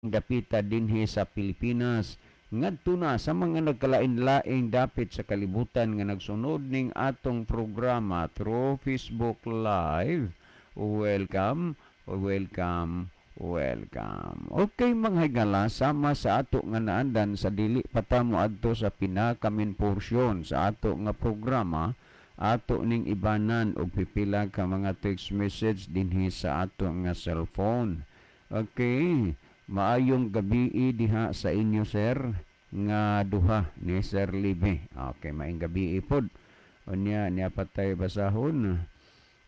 dapita dinhi sa Pilipinas ngadto na sa mga nagkalain-laing dapit sa kalibutan nga nagsunod ning atong programa through Facebook Live. Welcome, welcome, welcome. Okay mga higala, sama sa ato nga naandan sa dili patamo adto sa pinakamin porsyon sa ato nga programa, ato ning ibanan og pipila ka mga text message dinhi sa ato nga cellphone. Okay, maayong gabi diha sa inyo sir nga duha ni Sir Libby. Okay, maayong gabi pod. Unya niya patay basahon.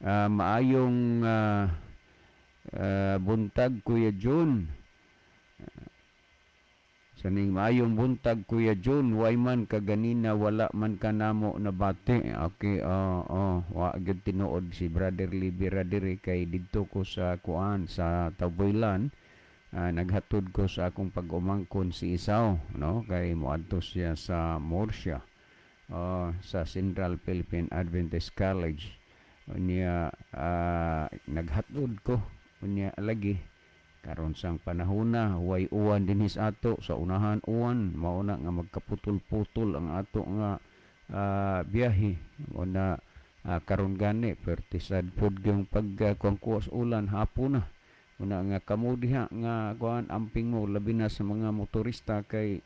Maayong buntag Kuya June. Saning maayong buntag Kuya June, way man kaganina wala man kanamo nabati. Okay, wa gyud tinuod si Brother Libby radiri kay didto ko sa kuan sa Taboylan. Naghatod ko sa akong pag-umangkon si Isaw, no? Kay moadto siya sa Murcia, sa Central Philippine Adventist College. Unya naghatod ko unya lagi karon sang panahona way uwan dinhis ato sa unahan uwan mao na nga magkaputol-putol ang ato nga biyahe una karon gani pertisad pud yung pagkuwas ulan hapon na una nga kamo diha nga kuan amping mo labi na sa mga motorista kay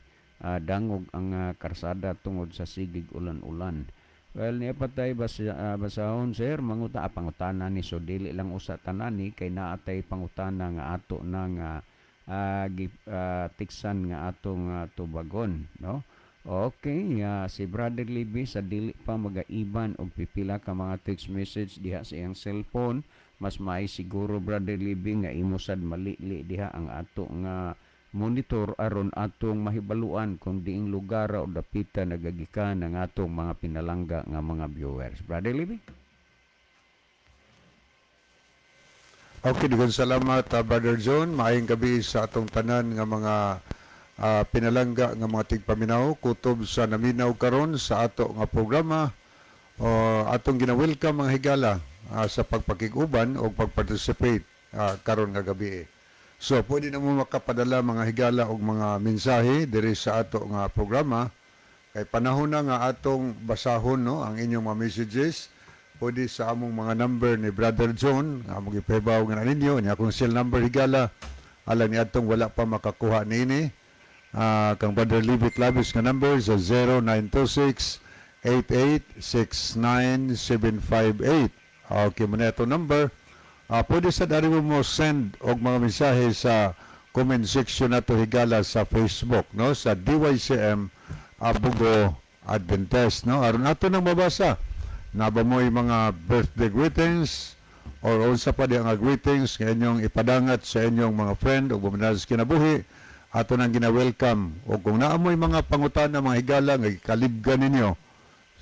dangog ang karsada tungod sa sigig ulan-ulan. Well, niya patay basahon sir pangutana ni so dili lang usa tanani kay naatay pangutana nga ato nang tiksan nga atong tubagon, no? Okay, si Brother Libby sa dili pa magaiban og pipila ka mga text message diha sa iyang cellphone, mas maay siguro Brother Libby nga imo sad malili diha ang ato nga monitor aron atong mahibaluan kung diing lugar o dapita nagagikan ang atong mga pinalangga nga mga viewers. Brother Libby? Okay, dugang salamat Brother John. Maayong gabi sa atong tanan nga mga pinalangga nga mga tigpaminaw kutob sa naminaw karon sa ato nga programa atong gina-welcome mga higala sa pagpakiguban o pagparticipate karon nga gabi. So pwede na mo makapadala mga higala og mga mensahe diri sa ato nga programa kay panahon na nga atong basahon no ang inyong mga messages pwede sa among mga number ni Brother John nga magipahibaw nga ninyo niya akong cell number higala alang ni atong wala pa makakuha niini. Kang Brother Libby Clavis nga number sa 0926-8869-758. Okay, muna ito number. Pwede sa dari mo send og mga mensahe sa comment section nato higala sa Facebook, no? Sa DYCM Bugo Adventist, no? Aron ato nang mabasa. Naba mo yung mga birthday greetings or unsa pa di ang greetings nga inyong ipadangat sa inyong mga friend o buminas kinabuhi ato nang gina-welcome o kung naamoy mga pangutana mga higala nga ikalibgan ninyo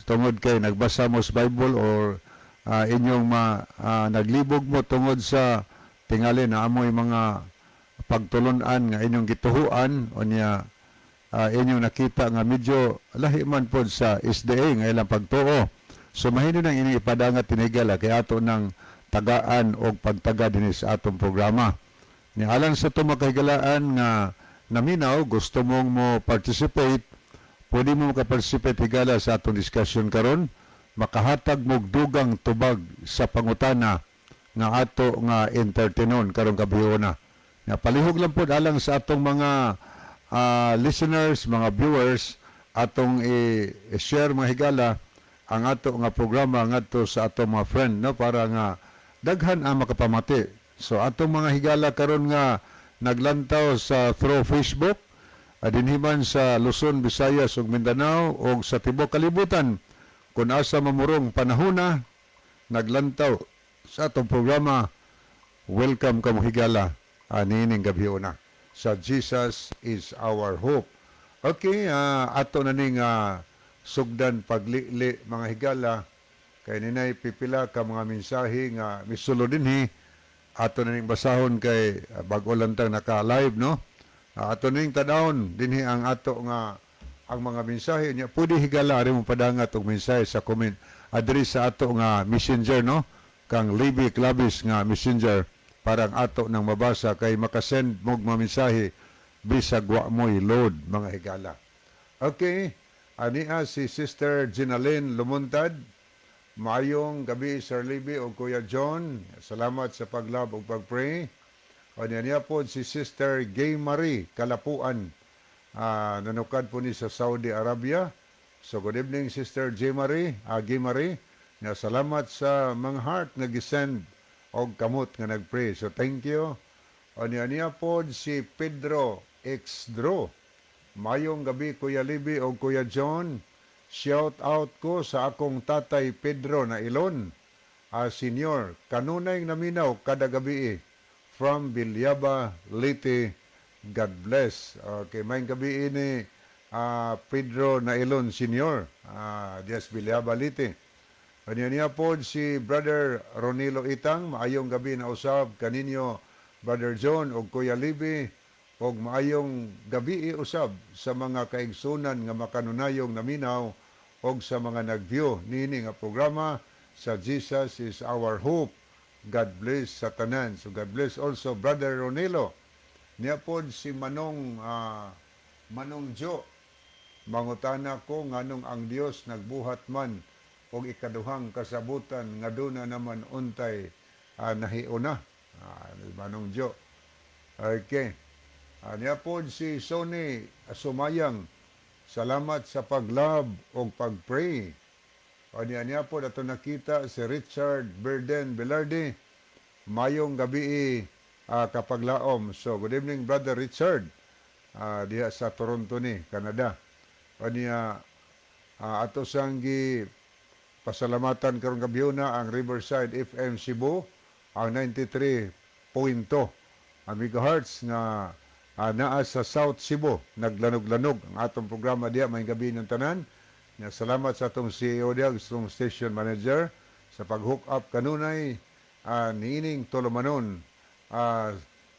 tungod kay nagbasa mo sa Bible or inyong naglibog mo tungod sa tingali naamoy mga pagtulunan nga inyong gituhuan o niya inyong nakita nga medyo lahi man po sa SDA nga ilang pagtuo. So mahino nang inyong ipadangat tinigala kay ato nang tagaan o pagtaga din sa atong programa. Ni alang sa tumakahigalaan nga naminaw, gusto mong mo participate, pwede mo makaparticipate higala sa atong discussion karon, makahatag mo dugang tubag sa pangutana nga ato nga entertainon karon kabihona. Nga palihog lang po alang sa atong mga listeners, mga viewers, atong i-share mga higala ang ato nga programa ngadto sa atong mga friend, no, para nga daghan ang makapamati. So atong mga higala karon nga naglantaw sa through Facebook, dinhiman sa Luzon, Visayas ug Mindanao ug sa tibuok kalibutan. Kung asa mamurong panahona, naglantaw sa atong programa, welcome ka mo higala nining gabiuna. Sa Jesus is our hope. Okay, ato na ning sugdan paglili mga higala kay ninay pipila ka mga mensahe nga misulo dinhi ato na ning basahon kay bag-o lang tang naka-live, no? Ato na ning tadawon dinhi ang ato nga ang mga mensahe niya. Pwede higala rin mo padangat og mensahe sa comment address sa ato nga messenger, no? Kang Libby Clavis nga messenger para ang ato nang mabasa kay makasend mog mga mensahe bisag wa mo'y load, mga higala. Okay, ania si Sister Ginaline Lumuntad. Maayong gabi, Sir Libby o Kuya John. Salamat sa paglab o pagpray. O niya po si Sister Gay Marie Kalapuan. Nanukad po ni sa Saudi Arabia. So good evening, Sister Gay Marie. Gay Marie. Salamat sa mga heart nga gisend o kamot nga nagpray. So thank you. O niya po si Pedro X. Dro. Mayong gabi, Kuya Libby o Kuya John. Shout out ko sa akong tatay Pedro na Ilon, senior, kanunay naminaw kada gabi from Bilyaba, Leyte. God bless. Okay, may gabi ni Pedro na Ilon, senior, Dias Bilyaba, Leyte. Niya po si Brother Ronilo Itang, maayong gabi na usab kaninyo, Brother John o Kuya Libby, o maayong gabi usab sa mga kaigsunan nga makanunayong naminaw og sa mga nag-view nini nga programa sa Jesus is Our Hope. God bless sa tanan. So God bless also Brother Ronilo. Niya pod si Manong Jo. Mangutana ko nganong ang Dios nagbuhat man og ikaduhang kasabutan nga duna naman untay nahiuna. Manong Jo. Okay. Niya pod si Sony Sumayang. Salamat sa paglab o pagpray. O niya po nato nakita si Richard Burden Velarde. Mayong gabi kapaglaom. So good evening Brother Richard. Diha sa Toronto ni, Canada. O niya ato sanggi pasalamatan karong gabi na ang Riverside FM Cebu ang 93.0 megahertz nga naa sa South Cebu, naglanog-lanog ang atong programa diya may gabi ng tanan. Salamat sa atong CEO diya, atong station manager sa pag-hook up kanunay niining tulumanon.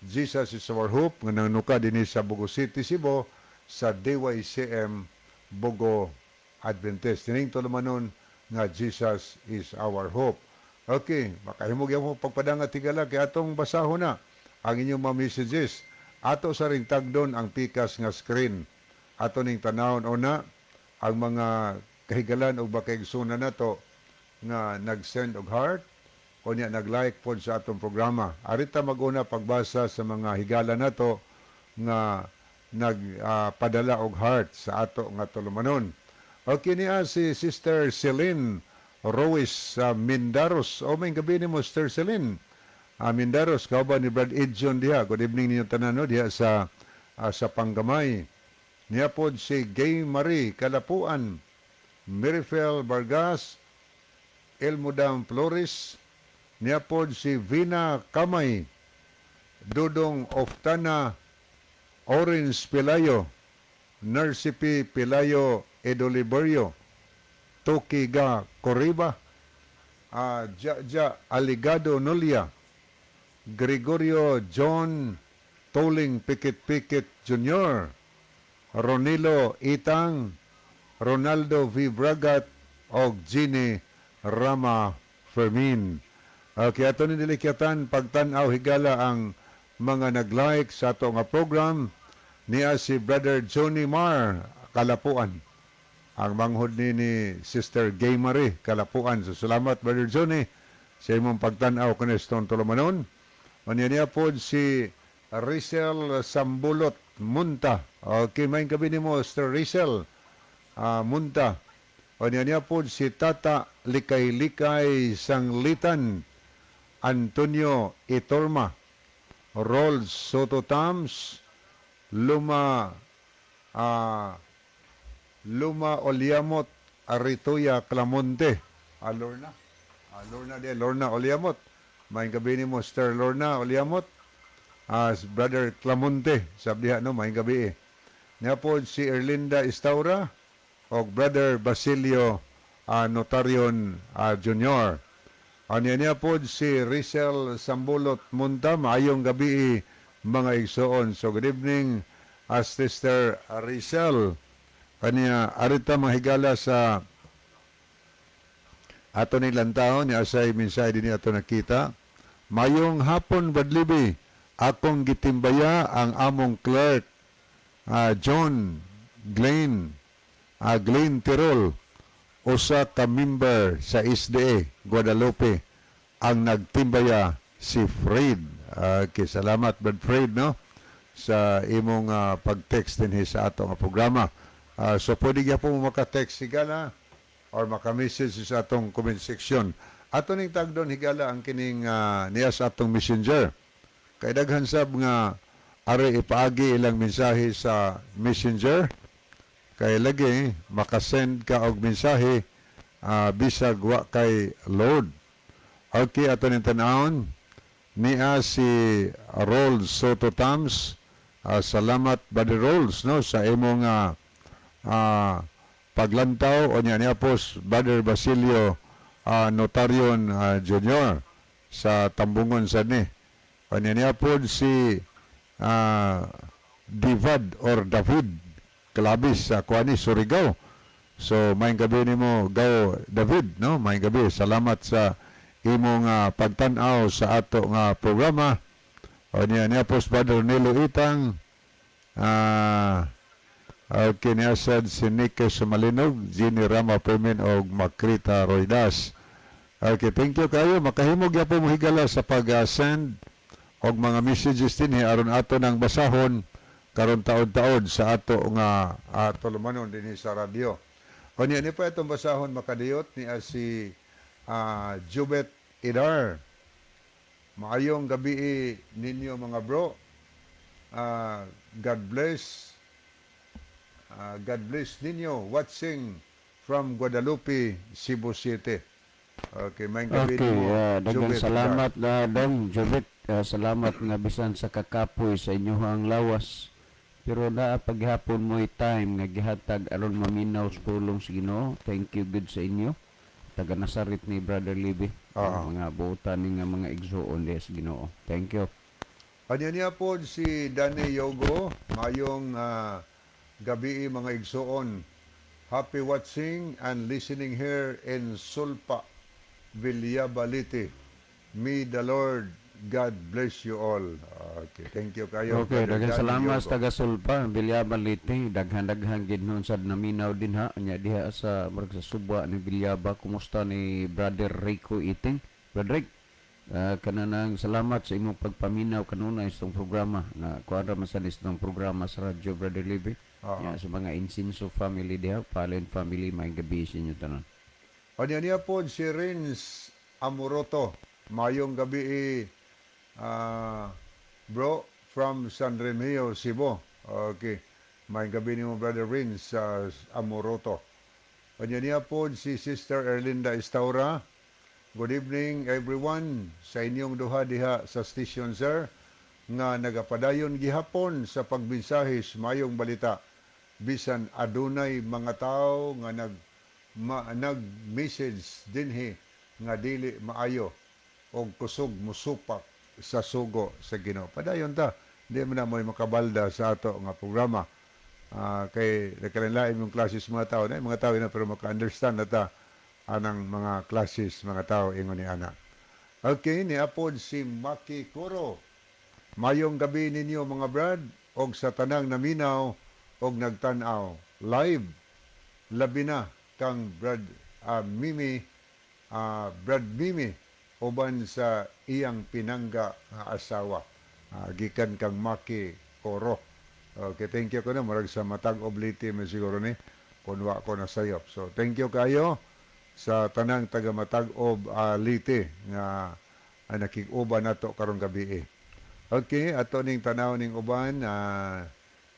Jesus is Our Hope nga nanuka dinhi sa Bugo City, Cebu sa DYCM Bugo Adventist. Nining tulumanon nga Jesus is Our Hope. Okay, makahimog yung pagpadanga tigala kay atong basahon na ang inyong mga messages. Ato sa ring tagdon ang pikas nga screen. Ato ning tanawon una ang mga kahigalan o bakaigsunan nato nga nag-send og heart o niya nag-like pod sa atong programa. Arita mag-una pagbasa sa mga higala nato nga nagpadala og heart sa ato nga tulumanon. Okay niya si Sister Celine Ruiz sa Mindaros. O may gabi ni mo, Sister Celine. Mindaros, kauban ni Brad Edjon diha. Good evening ninyo tanan no diha sa Panggamay. Niya pod si Gay Marie Kalapuan, Mirifel Vargas, Elmudam Flores. Niya pod si Vina Kamay, Dudong Oftana, Orange Pilayo, Narsipi Pilayo Edoliberio, Tokiga Coriba, Jaja Aligado Nulia, Gregorio John Toling Pikit-Pikit Jr., Ronilo Itang, Ronaldo V. Bragat, o Gini Rama Fermin. Kaya ito nilikyatan pagtanaw higala ang mga nag-like sa ito nga program niya si Brother Johnny Mar Kalapuan. Ang manghod ni Sister Gay Marie Kalapuan. So salamat Brother Johnny sa imong pagtanaw kanestong tulumanon. Niya po si Rizal Sambulot Munta. Okay, may gabi ni mo, Sir Rizal Munta. Niya po si Tata Likay-Likay Sanglitan, Antonio Itorma, Rolls Soto Tams, Luma Oliamot Arituya Clamonte. Lorna Oliamot. May gabi ni mo, Sir Lorna Oliamot. Brother Clamonte, sabihan no, may gabi Niya po si Erlinda Istaura o Brother Basilio Notarion Jr. Niya po si Rizal Sambulot Munta. Maayong gabi mga igsoon. So good evening, Sister Rizal. Kanya arita mahigala sa ato nilang tao ni asay minsay din ato nakita. Mayong hapon Badlibi, akong gitimbaya ang among clerk John Glenn Tirol, usa ka member sa SDA Guadalupe ang nagtimbaya si Fred. Okay, salamat Brad Fred, no, sa imong pag-text din sa ato nga programa. So pwede gyud po maka-text higala or maka-message sa atong comment section. Ato ning tagdon higala ang kining niya sa atong messenger. Kay daghan sab nga are ipaagi ilang mensahe sa messenger. Kay lagi makasend ka og mensahe bisag wa kay load. Okay, ato ning tan-awon niya si Rolls Soto Tams. Salamat Brother Rolls, no, sa imong paglantaw o niya pos Brother Basilio Notarion Jr. sa Tambungon sa ni. O niya po si David Kalabis sa Kuani Surigao. So may gabi nimo Gaw David, no, may gabi. Salamat sa imong pagtan-aw sa ato nga programa. O niya po Brother Nilo Itang, kinasad si Nico Sumalinog, Jenny Rama Permin o Makrita Roydas. Okay, thank you kayo. Makahimog ya po mo higala sa pag-send og mga messages din aron ato nang basahon karon taod-taod sa ato nga tulumanon din sa radyo. O niya ni pa itong basahon makadiyot ni si Jubet Idar. Maayong gabi ninyo mga bro. God bless. God bless ninyo watching from Guadalupe, Cebu City. Okay, may gabi Okay, mo. daghang salamat Dong Jobet. Salamat nga bisan sa kakapoy sa inyohang lawas. Pero naa paghapon mo time nga gihatag aron maminaw sa pulong sa Ginoo. Thank you good sa inyo. Taga Nasarit ni Brother Libby. Mga buutan ni nga mga igsoon sa Ginoo. Thank you. Kanya niya po si Danny Yogo. Mayong gabi mga igsoon. Happy watching and listening here in Sulpa, Villabalite. May the Lord God bless you all. Okay, thank you kayo. Okay, Brother daghang Danny salamat Yogo. sa taga Sulpa, Bilyaba Liti. Daghan gid nun sad naminaw din ha. Nya diha sa sa Suba ni Bilyaba. Kumusta ni Brother Rico Iting? Brother Rick, kananang salamat sa imong pagpaminaw kanuna istong programa na kuadra man sa istong programa sa radyo Brother Libby. Sa mga Insinso family diha, Palen family, may gabi sa inyo tanan. Kanya niya po si Rins Amoroto. Mayong gabi bro from San Remigio, Cebu. Okay. May gabi ni mo Brother Rins Amoroto. Kanya niya po si Sister Erlinda Estaura. Good evening everyone sa inyong duha diha sa station sir nga nagapadayon gihapon sa pagbinsahe sa mayong balita bisan adunay mga tao nga nag-message dinhi nga dili maayo og kusog musupak sa sugo sa Ginoo. Padayon ta, di man na mo'y makabalda sa ato nga programa. Kay nagkalain yung classes mga tao na mga tao na pero maka-understand na ta anang mga classes mga tao ingon ni ana. Okay, ni apod si Maki Kuro. Mayong gabi ninyo mga brad og sa tanang naminaw og nagtan-aw live labi na kang Brad Mimi uban sa iyang pinangga nga asawa gikan kang Maki Koro. Okay, thank you ko na marag sa matag obliti mo siguro ni kunwa ko na sayop. So thank you kayo sa tanang taga matag ob liti nga nakig-uban nato karong gabi. Okay, ato ning tanaw ning uban na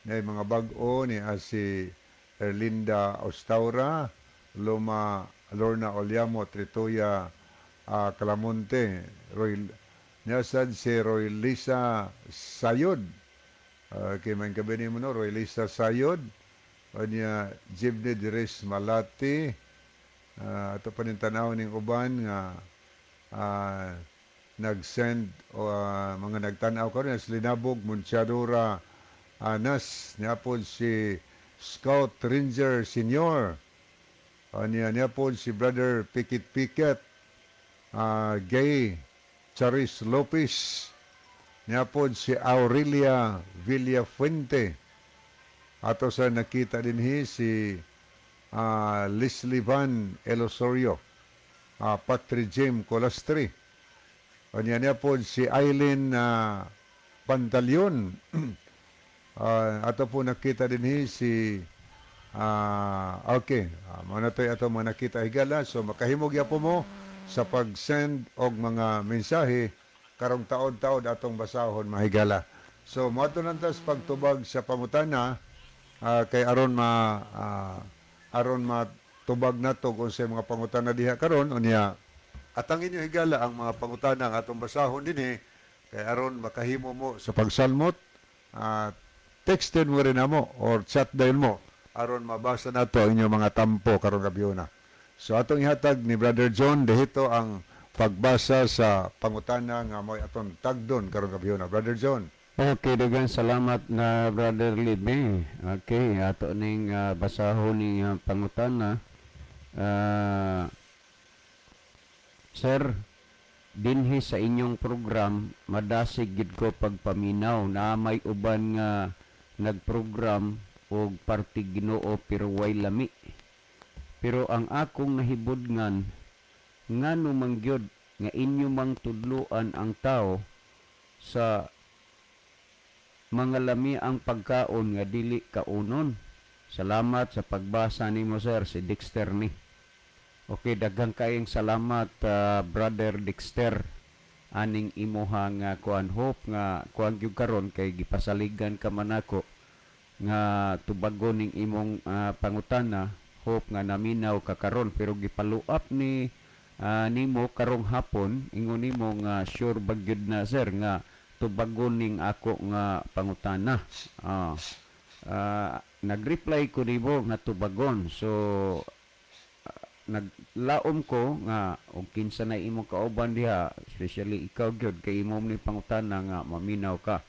mga bag-o ni si Erlinda Ostaura, Lorna Olyamo, Tritoya Calamonte, Nyasad si Roy Lisa Sayod. Kay man gabi ni mo no, Roy Lisa Sayod. O niya Jibne Dires Malati. Ato pa ning tanaw ning uban nga nag-send o mga nagtanaw ko rin, Linabog, Munchadura, Anas, niya po si Scout Ranger Senior, niya po si Brother Pikit, Gay, Charis Lopez, niya po si Aurelia Villafuente, Ato sa nakita dinhi si Leslie Van Elosorio, Patri Jim Colastri. O niya po si Eileen Pantalion. Ato po nakita dinhi si okay. Muna tayo ato mga nakita higala. So makahimog ya po mo sa pag-send og mga mensahe karong taod-taod atong basahon mahigala. So mo ato nantas pagtubag sa pangutana kay aron matubag nato kung sa mga pangutana diha karon unya atang inyo higala ang mga pangutana nga atong basahon dinhi kay aron makahimo mo sa pagsalmot texted mo rin namo or chat dial mo aron mabasa nato ang inyong mga tampo karong gabiuna. So atong ihatag ni Brother John dihito ang pagbasa sa pangutana nga mo'y atong tagdon karong gabiuna. Brother John. Okay, daghang salamat na Brother Libby. Okay, ato ning basahon ning pangutana. Sir, dinhi sa inyong program madasig gid ko pagpaminaw na may uban nga nagprogram og parte Ginoo pero way lami. Pero ang akong nahibudngan ngano man gyud nga inyo mang tudluan ang tao sa mga lami ang pagkaon nga dili kaunon. Salamat sa pagbasa nimo sir, si Dexter ni. Okay, daghang kayong salamat Brother Dexter. Aning imuha nga kuan hope nga kuan gyud karon kay gipasaligan ka man ako nga tubagon ning imong pangutana. Hope nga naminaw ka karon pero gipaluap ni nimo karong hapon ingon nimo nga sure bagyod na sir nga tubagon ning ako nga pangutana. Nag-reply ko nimo nga tubagon. So naglaom ko nga og kinsa na imong kauban diha, especially ikaw gyud kay imong ni pangutana nga maminaw ka.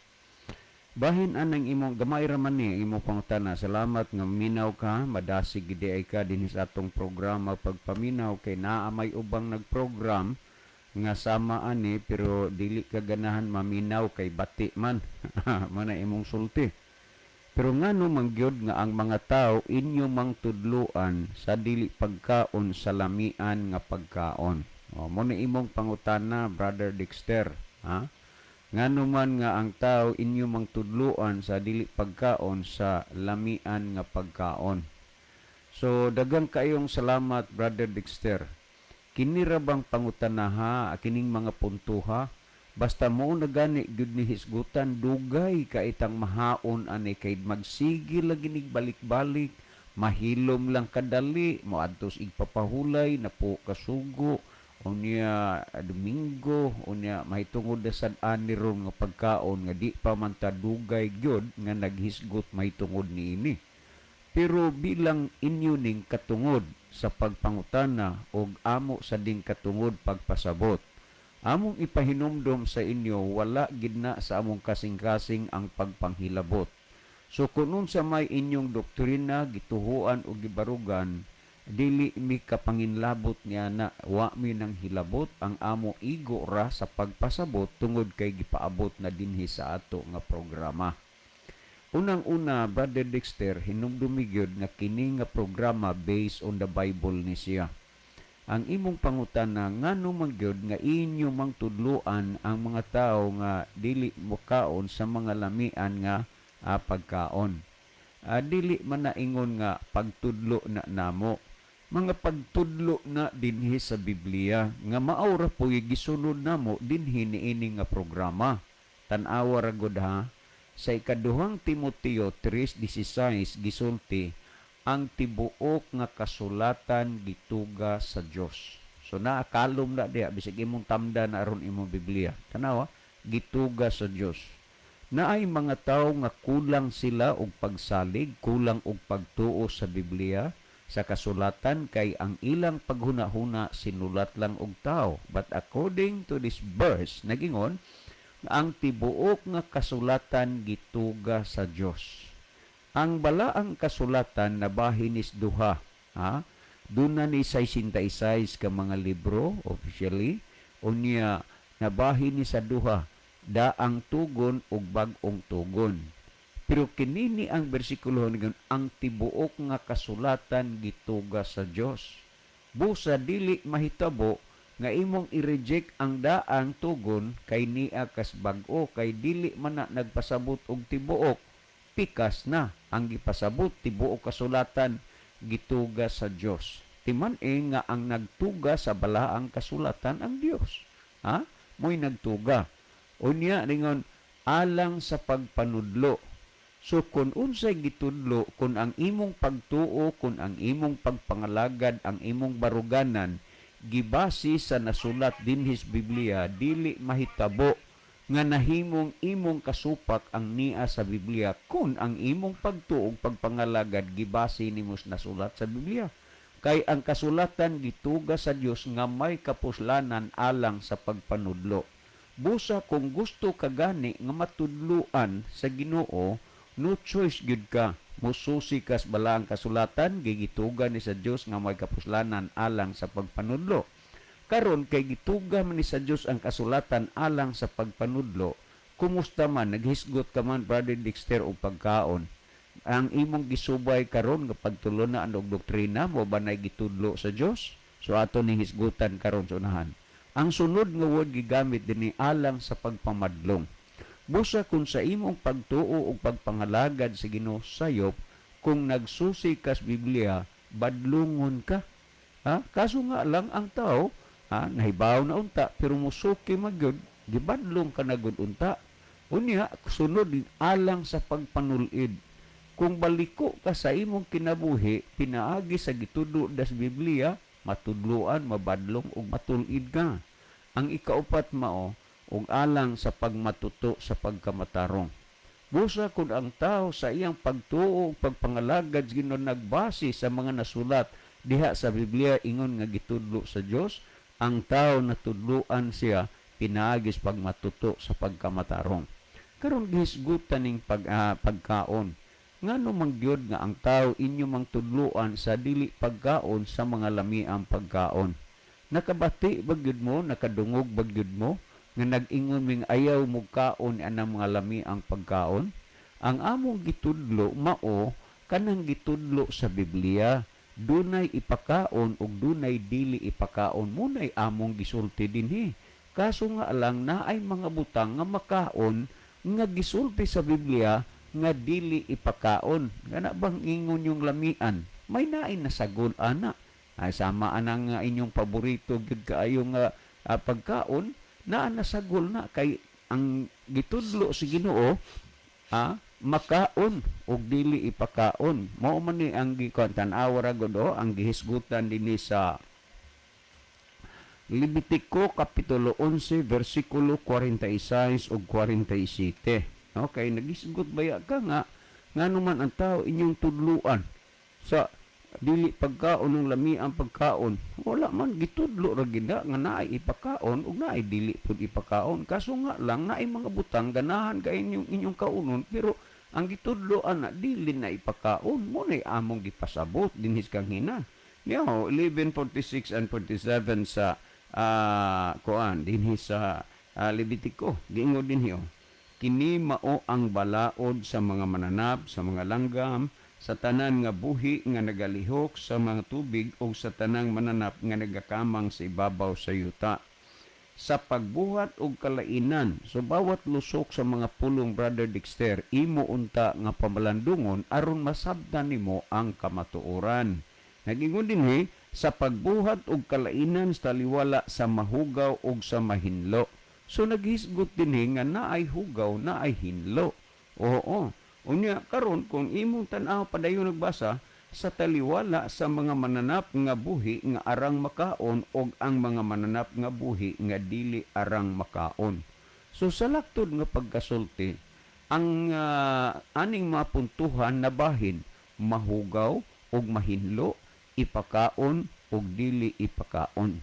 Bahin anang imong gamay ra man ni imong pangutana. Salamat nga minaw ka, madasig gid ay ka dinhi sa atong programa pagpaminaw kay naa may ubang nagprogram nga sama ani pero dili ka ganahan maminaw kay bati man. Mana imong sulti. Pero ngano man gyud nga ang mga tao inyo mang tudluan sa dili pagkaon sa lamian nga pagkaon. Mo na imong pangutana Brother Dexter, ha? Ngano man nga ang tao inyo mang tudluan sa dili pagkaon sa lamian nga pagkaon. So daghang kayong salamat Brother Dexter. Kini ra bang pangutanaha kining mga puntuha? Basta mo na gani gyud ni hisgutan dugay ka itang mahaon ani kay magsigil lagi nig balik-balik, mahilom lang kadali, moadtos igpapahulay na po kasugo unya Domingo unya mahitungod sad ani ron nga pagkaon nga di pa man ta dugay gyud nga naghisgot mahitungod niini. Pero bilang inyo ning katungod sa pagpangutana og amo sa ding katungod pagpasabot, among ipahinumdom sa inyo wala gid na sa among kasing-kasing ang pagpanghilabot. So kunon sa may inyong doktrina gituhuan o gibarugan, dili mi kapanginlabot niya na wa mi nang hilabot ang amo igo ra sa pagpasabot tungod kay gipaabot na dinhi sa ato nga programa. Unang-una, Brother Dexter, hinumdumi gyud nga kini nga programa based on the Bible ni siya. Ang imong pangutana ngano man gyud nga inyo mang tudluan ang mga tao nga dili mokaon sa mga lamian nga pagkaon. Dili man na ingon nga pagtudlo na namo. Mga pagtudlo na dinhi sa Biblia nga maawra po gisunod namo dinhi niini nga programa. Tan-awa ra gud ha. Sa ikaduhang Timoteo 3:16 gisulti ang tibuok nga kasulatan gituga sa Dios. So naakalom na diha bisig imong tamdan aron imong Biblia. Tanawa, gituga sa Dios. Naay mga tawo nga kulang sila og pagsalig, kulang og pagtuo sa Biblia, sa kasulatan kay ang ilang paghuna-huna sinulat lang og tao. But according to this verse, nagingon ang tibuok nga kasulatan gituga sa Dios. Ang balaang kasulatan nabahin is duha. Doon na ni 66 ka mga libro officially. Unya nabahin ni sa duha, daang tugon ug bag-ong tugon. Pero kinini ang bersikulo nga ang tibuok nga kasulatan gituga sa Dios. Busa dili mahitabo nga imong i-reject ang daang tugon kay niya kas bag-o kay dili man na nagpasabot og tibuok, pikas na ang gipasabot tibuok kasulatan gituga sa Dios. Timan nga ang nagtuga sa balaang kasulatan ang Dios. Ha? Mo'y nagtuga. Unya ningon alang sa pagpanudlo. So kung unsay gitudlo, kung ang imong pagtuo, kung ang imong pagpangalagad, ang imong baruganan gibasi sa nasulat dinhis Biblia, dili mahitabo nga nahimong imong kasupak ang niya sa Biblia kung ang imong pagtuo ug pagpangalagad gibasi nimo sa nasulat sa Biblia. Kay ang kasulatan gituga sa Dios nga may kapuslanan alang sa pagpanudlo. Busa kung gusto ka gani nga matudluan sa Ginoo, no choice gyud ka. Mususi kas balaang kasulatan gigituga ni sa Dios nga may kapuslanan alang sa pagpanudlo. Karon kay gituga man ni sa Dios ang kasulatan alang sa pagpanudlo, kumusta man naghisgot ka man Brother Dexter og pagkaon? Ang imong gisubay karon nga pagtulunaan og doktrina mo ba nay gitudlo sa Dios? So ato ning hisgutan karon sa unahan. Ang sunod nga word gigamit dinhi alang sa pagpamadlong. Busa kung sa imong pagtuo o pagpangalagad sa Ginoo sayop, kung nagsusi kas Biblia, badlungon ka. Ha? Kaso nga lang ang tao, nahibaw na unta, pero musuki magyod, gibadlong ka na gud unta. Unya, sunod alang sa pagpanulid. Kung baliko ka sa imong kinabuhi, pinaagi sa gitudo das Biblia, matudluan, mabadlong ug matulid ka. Ang ikaupat mao, ug alang sa pagmatuto sa pagkamatarong. Busa kung ang tao sa iyang pagtuo ug pagpangalagad Ginoo nagbase sa mga nasulat diha sa Biblia ingon nga gitudlo sa Dios, ang tao natudluan siya pinaagis pagmatuto sa pagkamatarong. Karon gihisgutan ning pagkaon. Ngano man gyud nga ang tao inyo mang tudluan sa dili pagkaon sa mga lamiang pagkaon. Nakabati ba gyud mo, nakadungog ba gyud mo nga nag-ingon ming ayaw mo kaon anang mga lami ang pagkaon? Ang among gitudlo mao kanang gitudlo sa Biblia. Dunay ipakaon ug dunay dili ipakaon. Munay among gisulti dinhi. Kaso nga lang naay mga butang nga makaon nga gisulti sa Biblia nga dili ipakaon. Kana bang ingon yung lamian? May naay nasagol ana. Ay sama anang inyong paborito gyud kaayo nga pagkaon na nasagol na kay ang gitudlo si Ginoo makaon og dili ipakaon. Mao man ni ang gikontan-aw ra gud ang gihisgutan dinhi sa Levitico kapitulo 11 bersikulo 46 ug 47. Okay, nagisgot baya ka nga ngano man ang tao inyong tudluan sa dili pagkaon ng lami ang pagkaon, wala man gitudlo ra gina nga naay ipakaon ug naay dili pud ipakaon. Kaso nga lang naay mga butang ganahan kay inyong kaunon, pero ang gitudlo ana dili na ipakaon. Mo nay among gipasabot dinhis kang hina. Niyo 11:46 and 47 sa dinhis sa Levitico. Giingon dinhi kini mao ang balaod sa mga mananap, sa mga langgam, sa tanan nga buhi nga nagalihok sa mga tubig o sa tanang mananap nga nagakamang sa ibabaw sa yuta. Sa pagbuhat og kalainan, so bawat lusok sa mga pulong Brother Dexter, imo unta nga pamalandungon aron masabtan nimo ang kamatuoran. Nagingon dinhi sa pagbuhat og kalainan sa taliwala sa mahugaw og sa mahinlo. So naghisgot dinhi nga naay hugaw, naay hinlo. Oo. Unya karon kung imong tan-aw padayon nagbasa sa taliwala sa mga mananap nga buhi nga arang makaon og ang mga mananap nga buhi nga dili arang makaon. So sa laktod nga pagkasulti, ang aning mapuntuhan na bahin mahugaw og mahinlo, ipakaon og dili ipakaon.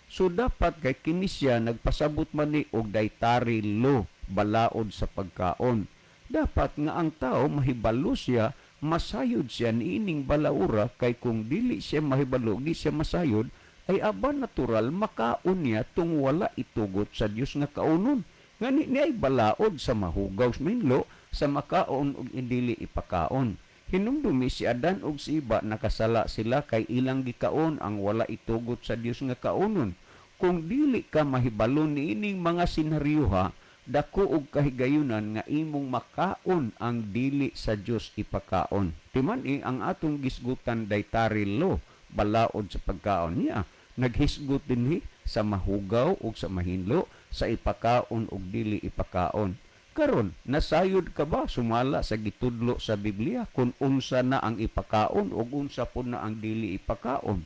So dapat kay kini siya nagpasabot man ni og daytari lo balaod sa pagkaon. Dapat nga ang tao mahibalo siya, masayod siya niining balaura kay kung dili siya mahibalo, di siya masayod, ay aba natural makaon niya tung wala itugot sa Dios nga kaunon. Nga ni ay balaod sa mahugaw sa minlo, sa makaon ug dili ipakaon. Hinumdumi si Adan ug si Iba nakasala sila kay ilang gikaon ang wala itugot sa Dios nga kaunon. Kung dili ka mahibalo niining mga senaryoha, dako og kahigayunan nga imong makaon ang dili sa Dios ipakaon. Timan ang atong gisgutan dietary law balaod sa pagkaon niya. Naghisgot dinhi sa mahugaw ug sa mahinlo, sa ipakaon ug dili ipakaon. Karon, nasayod ka ba sumala sa gitudlo sa Biblia kung unsa na ang ipakaon ug unsa po na ang dili ipakaon?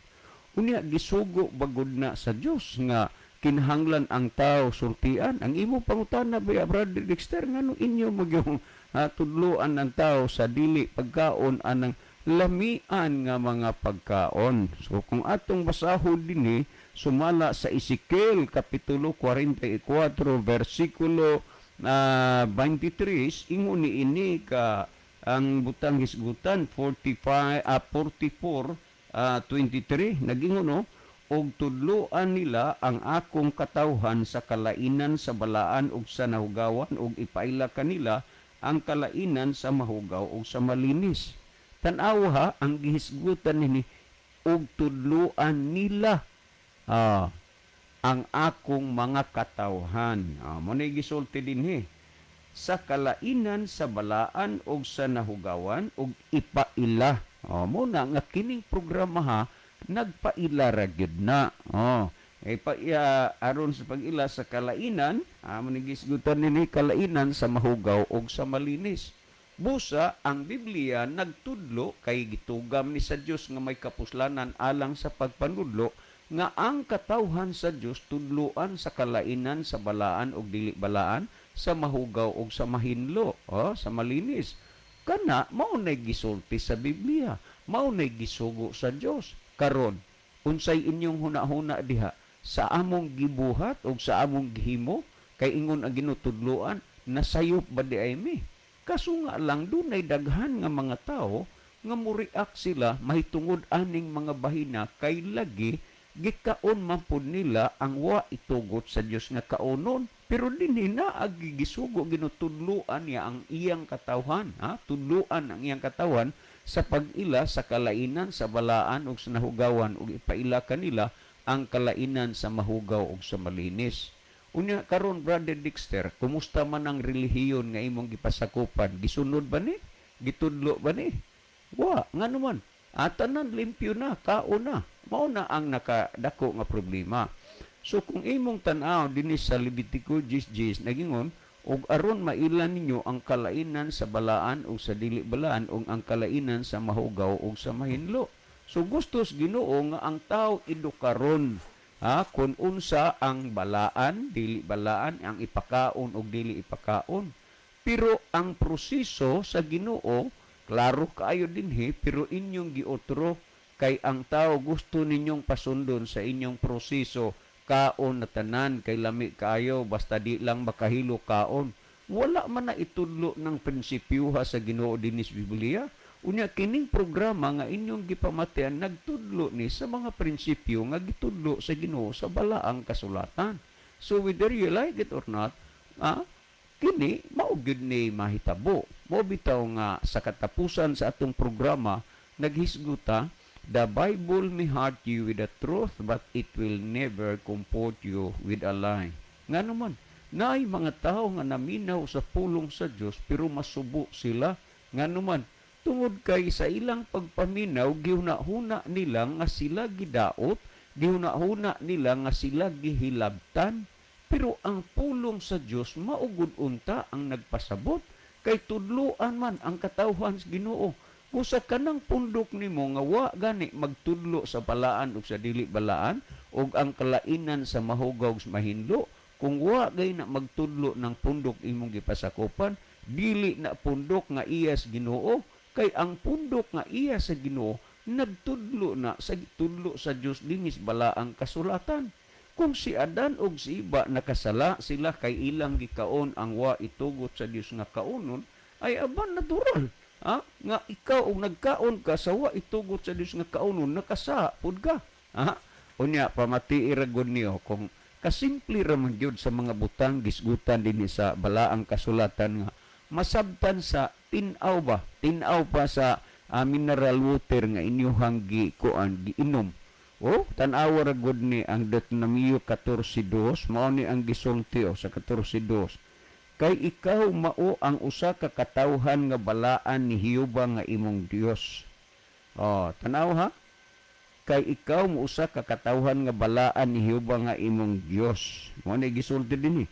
Unya gisugo bagod na sa Dios nga kinahanglan ang tao sultian. Ang imo pangutana ba, Brother Dexter, ngano inyo magyong tudloan ang tao sa dili pagkaon anang lamian nga mga pagkaon. So kung atong basahon dinhi sumala sa Ezekiel kapitulo 44 versikulo 23 ingon ni ini ka ang butang hisgutan 23 nagingon no, og tudloan nila ang akong katawhan sa kalainan sa balaan ug sa nahugawan ug ipaila kanila ang kalainan sa mahugaw ug sa malinis. Tan-aw ha ang gihisgutan nini og tudloan nila ang akong mga katawhan. Mo na gisulti dinhi sa kalainan sa balaan ug sa nahugawan ug ipaila. Mo na nga kining programa ha nagpaila ra gyud na. Aron sa pag-ila sa kalainan, mo na gisgutan dinhi kalainan sa mahugaw ug sa malinis. Busa ang Biblia nagtudlo kay gitugam ni sa Dios nga may kapuslanan alang sa pagpanudlo nga ang katawhan sa Dios tudloan sa kalainan sa balaan ug dili balaan, sa mahugaw ug sa mahinlo, sa malinis. Kana mao nay gisulti sa Biblia, mao nay gisugo sa Dios. Karon, unsay inyong hunahuna diha sa among gibuhat ug sa among gihimo kay ingon ang ginutudloan nasayop ba di ay mi? Kaso nga lang dunay daghan nga mga tao nga mo-react sila mahitungod aning mga bahina kay lagi gikaon man pud nila ang wa itugot sa Dios nga kaunon, pero dinhi na agigisugo ginutudloan niya ang iyang katawhan, tudloan ang iyang katawhan sa pag-ila sa kalainan sa balaan ug sa nahugawan ug ipaila kanila ang kalainan sa mahugaw ug sa malinis. Unya karon, Brother Dexter, kumusta man ang relihiyon nga imong gipasakupan? Gisunod ba ni? Gitudlo ba ni? Wa, nga naman. Tanan limpyo na, kao na. Mao na ang nakadako nga problema. So kung imong tan-aw dinhi sa Levitico 10:10 nagingon ug aron mailan ninyo ang kalainan sa balaan ug sa dili balaan ug ang kalainan sa mahugaw ug sa mahinlo. So gustos Ginoo nga ang tawo edukaron kung unsa ang balaan, dili balaan, ang ipakaon ug dili ipakaon. Pero ang proseso sa Ginoo klaro kaayo dinhi, pero inyong giotro kay ang tao gusto ninyong pasundon sa inyong proseso kaon na tanan kay lami kaayo basta di lang makahilo kaon. Wala man na itudlo ng prinsipyuha sa Ginoo dinhi sa Biblia. Unya kining programa nga inyong gipamatian nagtudlo ni sa mga prinsipyo nga gitudlo sa Ginoo sa balaang kasulatan. So whether you like it or not, kini mao gyud ni mahitabo. Mo bitaw nga sa katapusan sa atong programa naghisguta, the Bible may hurt you with the truth but it will never comfort you with a lie. Nga naman, naay mga tao nga naminaw sa pulong sa Dios pero masubo sila. Nga naman, tungod kay sa ilang pagpaminaw, gihuna-huna nila nga sila gidaot, gihuna-huna nila nga sila gihilabtan, pero ang pulong sa Dios maugod unta ang nagpasabot, kay tudloan man ang katawhan sa Ginoo. Usa kanang pundok nimo nga wa gani magtudlo sa balaan ug sa dili balaan, ug ang kalainan sa mahugaw sa mahinlo, kung wa gay na magtudlo ng pundok imong gipasakupan, dili na pundok nga iya sa Ginoo, kay ang pundok nga iya sa Ginoo nagtudlo na sa gitudlo sa Dios dinis balaang kasulatan. Kung si Adan ug si Iba nakasala sila kay ilang gikaon ang wa itugot sa Dios nga kaunon, ay aban natural. Nga ikaw og nagkaon ka sa wa itugot sa Dios nga kaunon, nakasa pud ka. Unya pamati iragon niyo kung kasimple ra man gyud sa mga butang gisgutan dinhi sa balaang kasulatan nga masabtan sa tinaw ba, tinaw pa sa mineral water nga inyuhang giinom. O, tanawa ra gud ni ang Deuteronomio 14:2, mao ni ang gisulti sa 14:2. Kay ikaw mao ang usa ka katawhan nga balaan ni Jehova nga imong Dios. Tanaw ha? Kay ikaw mo usa ka katawhan nga balaan ni Jehova nga imong Dios. Mao ni gisulti dinhi.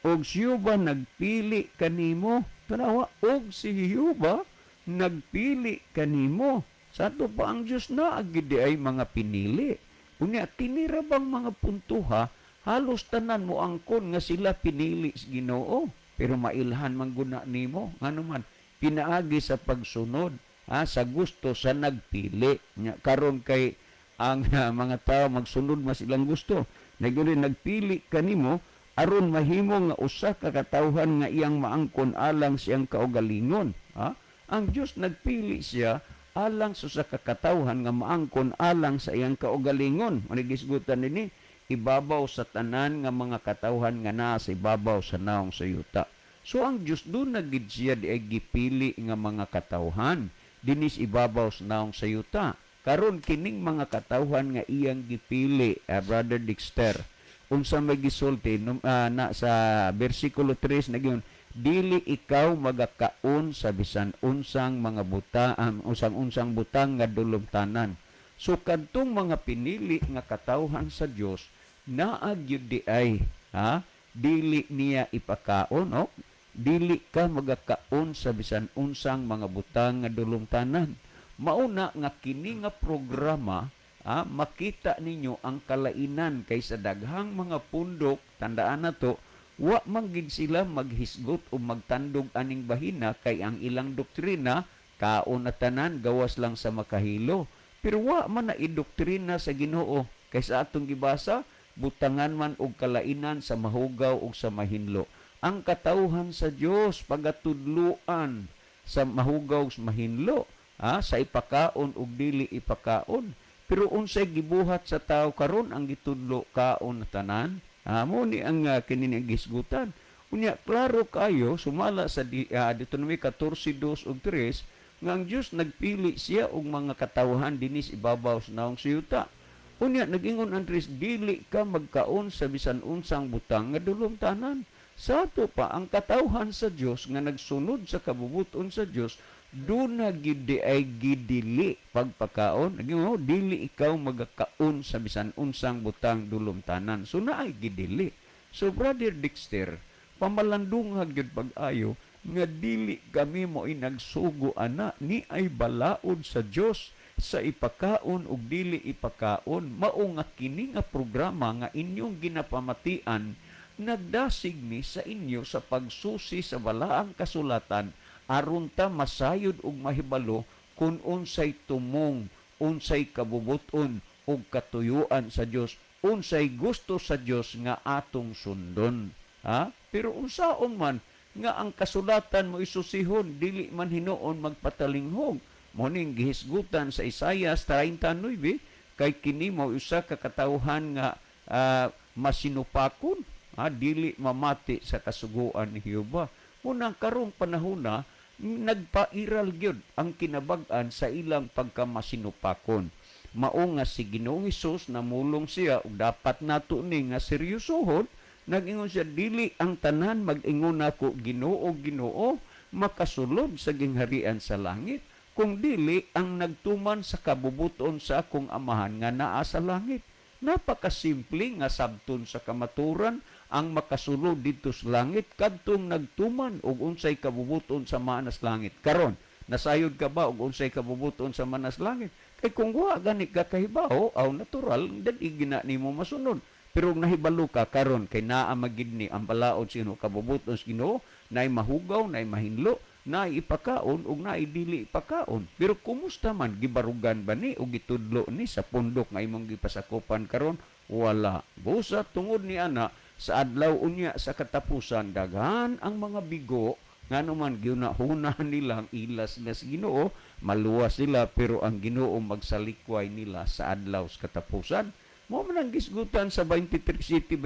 Og si Jehova nagpili kanimo. Tanawa, og si Jehova nagpili kanimo. Sa ato pa ang Diyos na agidi ay mga pinili. Unya kinira bang mga puntuha, halos tanan mo angkon nga sila pinili sa Ginoo. Pero mailhan man guna nimo, nganuman pinaagi sa pagsunod, sa gusto sa nagpili. Karon kay ang mga tao magsunod mas ilang gusto. Nagpili kanimo aron mahimo nga usa ka katawhan nga iyang maangkon alang siyang kaugalingon. Ang Dios nagpili siya alang sa kakatawhan nga maangkon alang sa iyang kaugalingon. Manigisgutan nini, ibabaw sa tanan nga mga katawhan nga naa sa ibabaw sa naong sa yuta. So ang Dios doon nagid siya di ay gipili nga mga katawhan dinis ibabaw sa naong sa yuta. Karon kining mga katawhan nga iyang gipili, Brother Dexter, unsa may gisulti na sa bersikulo 3 nagyon, dili ikaw magakaon sa bisan unsang mga butaan, unsang butang nga dulumtanan. So kadtong mga pinili nga katawhan sa Dios naa gyud di ay dili niya ipakaon, dili ka magakaon sa bisan unsang mga butang nga dulumtanan. Mauna nga kini nga programa makita ninyo ang kalainan kaysa daghang mga pundok, tandaan nato, wa manggid sila maghisgot o magtandog aning bahina kay ang ilang doktrina kaon na tanan gawas lang sa makahilo. Pero wa man na idoktrina sa Ginoo kaysa atong gibasa, butangan man og kalainan sa mahugaw ug sa mahinlo. Ang katawhan sa Dios pagatudloan sa mahugaw ug mahinlo, sa ipakaon ug dili ipakaon. Pero unsay gibuhat sa tao karon ang gitudlo kaon na tanan? Mo ni ang kini gisgutan. Unya klaro kayo sumala sa Deuteronomy 14:2 ug 3 nga ang Dios nagpili siya og mga katawhan dinis ibabaw sa naong siyuta. Unya nagingon ang 3, dili ka magkaon sa bisan unsang butang nga dulumtanan. Sa ato pa ang katawhan sa Dios nga nagsunod sa kabubuton sa Dios, doon na gidi ay gidili pagpakaon. Nagingon, dili ikaw magakaon sa bisan unsang butang dulumtanan. So na ay gidili. So Brother Dexter, pamalandong hagyod pag-ayo nga dili kami mo inagsugo ana ni ay balaod sa Dios sa ipakaon ug dili ipakaon. Mao nga kini nga programa nga inyong ginapamatian nagdasig ni sa inyo sa pagsusi sa balaang kasulatan aron ta masayod ug mahibalo kung unsay tumong, unsay kabubuton ug katuyuan sa Dios, unsay gusto sa Dios nga atong sundon. Pero unsaon man nga ang kasulatan mo isusihon, dili man hinuon magpatalinghog. Mo ning gihisgutan sa Isaias 39, kay kini mo usa ka katawhan nga masinupakon, dili mamati sa kasuguan ni Jehova. Munang karong panahona nagpairal gyud ang kinabag-an sa ilang pagkamasinupakon. Mao nga si Ginoong Hesus namulong siya ug dapat nato ni nga seryosohon. Nag-ingon siya, dili ang tanan mag-ingon ako Ginoo Ginoo makasulod sa gingharian sa langit, kung dili ang nagtuman sa kabubuton sa akong amahan nga naa sa langit. Napakasimple nga sabton sa kamaturan ang makasulod dito sa langit kadtong nagtuman og unsay kabubuton sa manas langit. Karon nasayod ka ba og unsay kabubuton sa manas langit? Kay kung wa gani ka kahibaw aw natural dili gina nimo masunod. Pero nahibalo ka karon kay naa magid ni ang balaod sino kabubuton sa Ginoo, naay mahugaw, naay mahinlo, naay ipakaon ug naay dili ipakaon. Pero kumusta man gibarugan ba ni o gitudlo ni sa pundok nga imong gipasakupan karon? Wala. Busa tungod ni ana sa adlaw unya sa katapusan daghan ang mga bigo nganuman giunahunahan nila ang ilas nga sa Ginoo, maluwas sila pero ang Ginoo magsalikway nila sa adlaw sa katapusan. Mo man ang gisgutan sa 23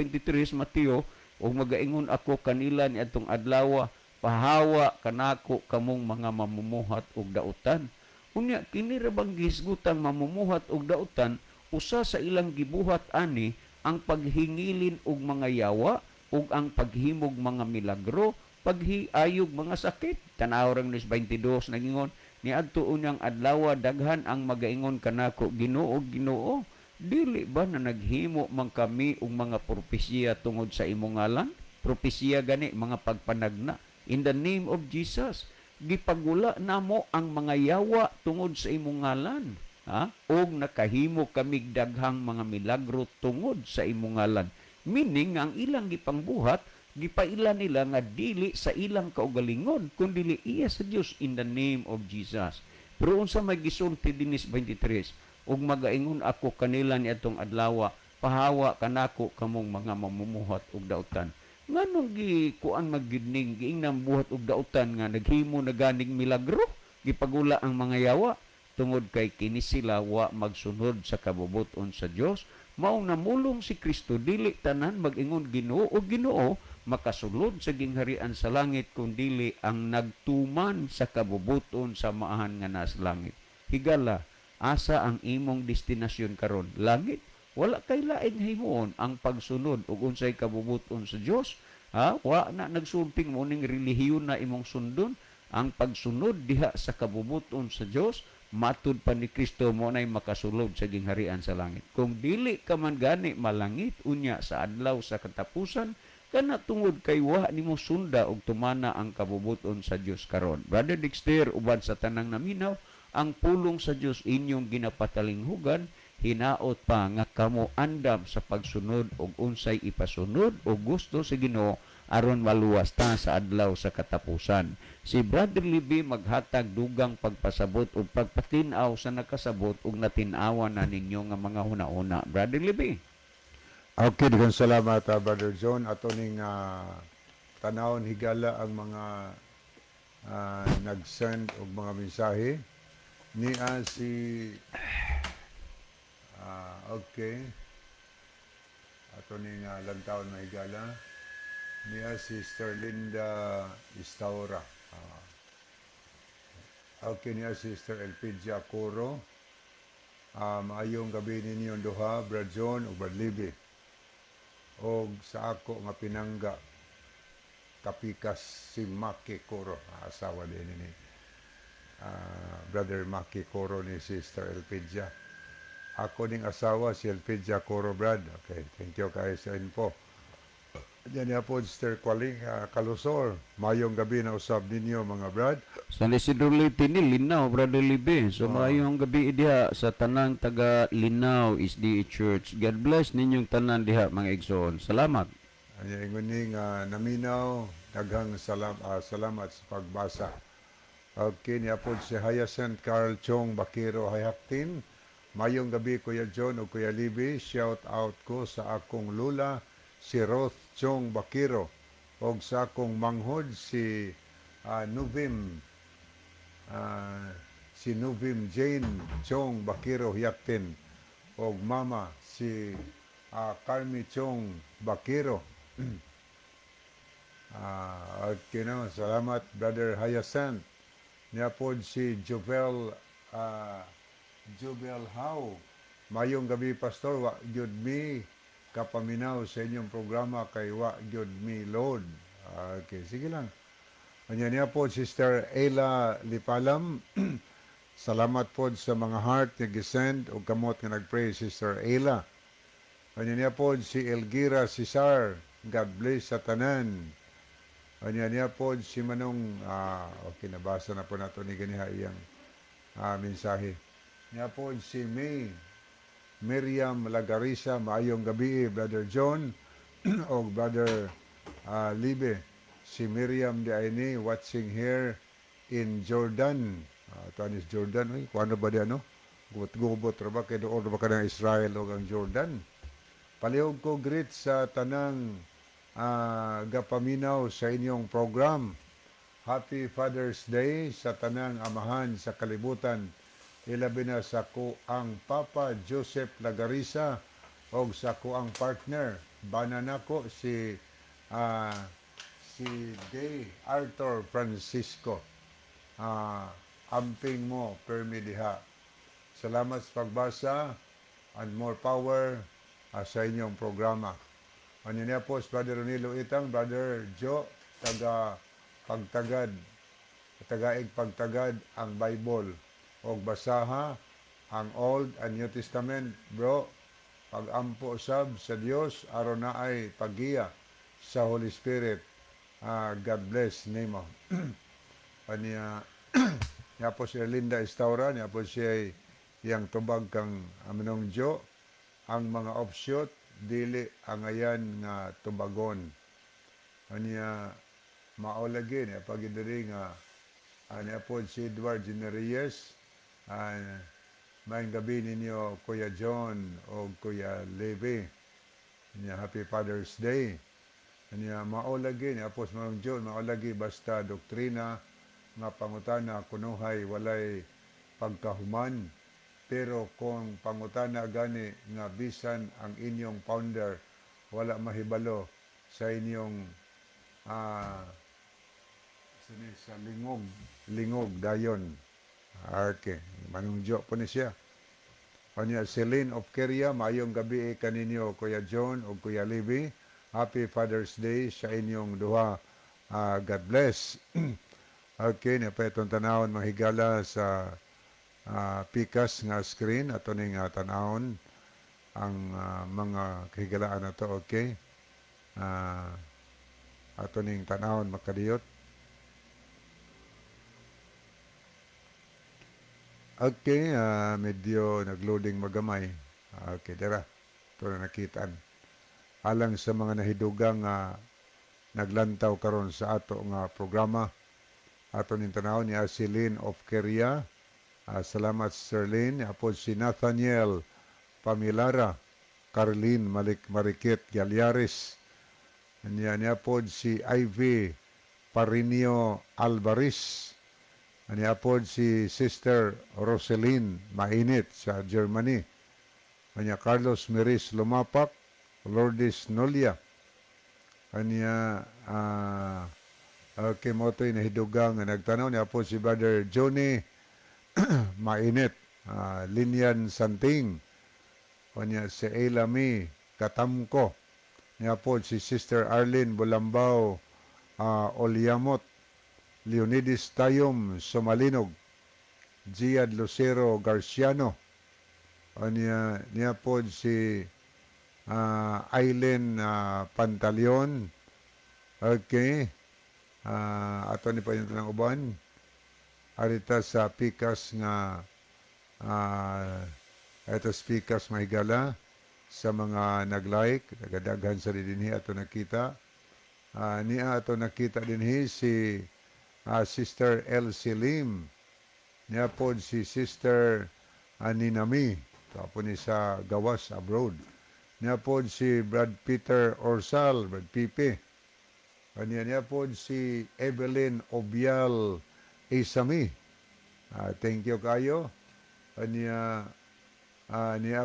Mateo, o magaingon ako kanila ni atong adlaw pahawa kanako kamong mga mamumuhat og dautan. Unya kini ra bang gihisgutang mamumuhat og dautan, usa sa ilang gibuhat ani ang paghingilin og mga yawa ug ang paghimog mga milagro, paghiayog mga sakit. Tanaw rang 22 nagingon, niadto unyang adlaw daghan ang magaingon kanako, Ginoo, Ginoo, dili ba na naghimo man kami og mga propesya tungod sa imong ngalan? Propesya gani mga pagpanagna in the name of Jesus. Gipagula namo ang mga yawa tungod sa imong ngalan. Ha? Og nakahimo kami daghang mga milagro tungod sa imong ngalan. Meaning ang ilang gipangbuhat, gipaila nila nga dili sa ilang kaugalingon kundi iya sa Dios in the name of Jesus. Pero unsa may gisulti dinis 23, ug magaingon ako kanila niadtong adlaw, pahawa kanako kamong mga mamumuhat og dautan. Nganong kuan magidning giingnang buhat og dautan nga naghimo na ganing milagro, gipagula ang mga yawa tungod kay kini sila wa magsunod sa kabubuton sa Dios. Mao namulong si Kristo dili tanan magingon Ginoo o Ginoo makasulod sa gingharian sa langit kun dili ang nagtuman sa kabubuton sa maahan nga nas langit. Higala, asa ang imong destinasyon karon? Langit? Wala kay laing himuon ang pagsunod ug unsay kabubuton sa Dios. Ha? Wa na nagsulting mo ning relihiyon na imong sundon. Ang pagsunod diha sa kabubuton sa Dios, matud pa ni Kristo mo nay makasulod sa gingharian sa langit. Kung dili ka man gani malangit unya sa adlaw sa katapusan, kana tungod kay wa nimo sunda og tumana ang kabubuton sa Dios karon. Brother Dexter, uban sa tanang naminaw, ang pulong sa Dios inyong ginapatalinghugan, hinaot pa nga kamo andam sa pagsunod og unsay ipasunod o gusto sa Ginoo aron maluwas ta sa adlaw sa katapusan. Si Brother Libby maghatag dugang pagpasabot o pagpatinaw sa nakasabot ug natin-awa na ninyo nga mga huna-una. Brother Libby. Okay, daghang salamat, Brother John. Ato ning tanawon higala ang mga nag-send og mga mensahe. Niya si okay. Ato ning lantawon mahigala. Niya si Sister Linda Istaura. Okay, niya si Sister Elpidia Coro. Maayong gabi ninyo duha, Brad John ug Brad Libby. Og sa ako nga pinangga kapikas si Maki Coro, asawa din ni Brother Maki Coro ni Sister Elpidia. Ako ning asawa si Elpidia Coro, Brad. Okay, thank you kayo sa info. Diyan niya po, Sister Kwaling Kalusor. Mayong gabi na usab ninyo, mga Brad. Sa Isidro Leyte ni Linaw, Brother Libby. So maayong gabi diha sa tanang taga Linaw SDA Church. God bless ninyong tanan diha mga igsoon. Salamat. Anya inguning naminaw, daghang salamat sa pagbasa. Okay, niya po si Hyacinth Carl Chong Bakiro Hayaktin. Mayong gabi, Kuya John o Kuya Libby. Shout out ko sa akong lula, si Roth Chong Bakiro. O sa akong manghod, si Nuvim Jane Chong Bakiro Hayaktin. O mama, si Carmi Chong Bakiro. Okay no, salamat Brother Hyacinth. Niya po si Jovel How. Mayong gabi, Pastor. Wa gyud mi kapaminaw sa inyong programa kay wa gyud mi load. Okay, sige lang. Anya niya po Sister Ayla Lipalam. Salamat po sa mga heart nga gisend o kamot nga nagpray, Sister Ayla. Anya niya po si Elgira Cesar. God bless sa tanan. Anya niya po si Manong okay, nabasa na po nato ni ganiha iyang mensahe. Niya po si Miriam Lagarisa. Maayong gabi, Brother John o Brother Libe. Si Miriam di Aini watching here in Jordan. Ito is Jordan. Kung ano ba di ano? Gubot ra ba? Kaya doon ba ka ng Israel o ang Jordan? Palihog ko greet sa tanang gapaminaw sa inyong program. Happy Father's Day sa tanang amahan sa kalibutan. Ilabi na sa ko ang Papa Joseph Lagarisa o sa ko ang partner. Banan ako si si Day Arthur Francisco. Amping mo, permi diha. Salamat sa pagbasa and more power sa inyong programa. Ano niya po, Brother Ronilo Itang, Brother Joe, pagtagad, tagaig pagtagad ang Bible o basaha ang Old and New Testament, bro. Pag-ampo sab sa Dios aron na ay pagiya sa Holy Spirit. God bless nimo. Aniya niya po si Linda Estaura, niya po siya yang tubag kang aminong Jo, ang mga offshoot dili ang ayan nga tubagon. Aniya maolagi niya pagidiri nga niya po si Edward Genereyes. Maayong gabi ninyo Kuya John o Kuya Levi. Niya Happy Father's Day. Niya maolagi niya po sa mga John, maolagi basta doktrina nga pangutana kunuhay walay pagkahuman, pero kung pangutana gani nga bisan ang inyong founder wala mahibalo sa inyong sa lingog dayon. Okay, manungjo po ni siya. Kanya Celine of Keria, mayong gabi kaninyo Kuya John o Kuya Libby. Happy Father's Day sa inyong duha. God bless. Okay, na pa itong tanawon mahigala sa pikas nga screen ato ning tanawon ang mga kahigalaan na to, okay? Ato ning tanawon makadiyot. Okay, medyo nagloading magamay. Okay, dara. Ito na nakitaan. Alang sa mga nahidugang naglantaw karon sa ato nga programa, ato ning tanawon ni Celine of Keria. Salamat Sir Lynn. Apo si Nathaniel Pamilara, Carlin Marikit Galyares. Niya po si Ivy Parinio Alvarez. Niya po si Sister Roselyn Mainit sa Germany. Niya Carlos Miris Lumapak, Lourdes Nolia. Niya okay, mo ito'y nahidugang nagtanaw. Niya po si Brother Johnny Mainit, Linian Santing. Niya si Elami Katamko. Niya po si Sister Arlene Bulambao Olyamot, Leonidas Tayom Somalinog, Giad Lucero Garciano. Niya po si Aileen Pantaleon. Okay. Ato ni pa yung tanang uban. Arita sa pikas nga ito pikas mahigala sa mga nag-like, nagadaghan sa dinhi ato nakita. Niya ato nakita dinhi si Sister Elsie Lim. Niya po si Sister Ninami. Tapo ni sa gawas abroad. Niya po si Brad Peter Orsal, Brad Pipe. Niya po si Evelyn Obial Isami. Thank you kayo. Niya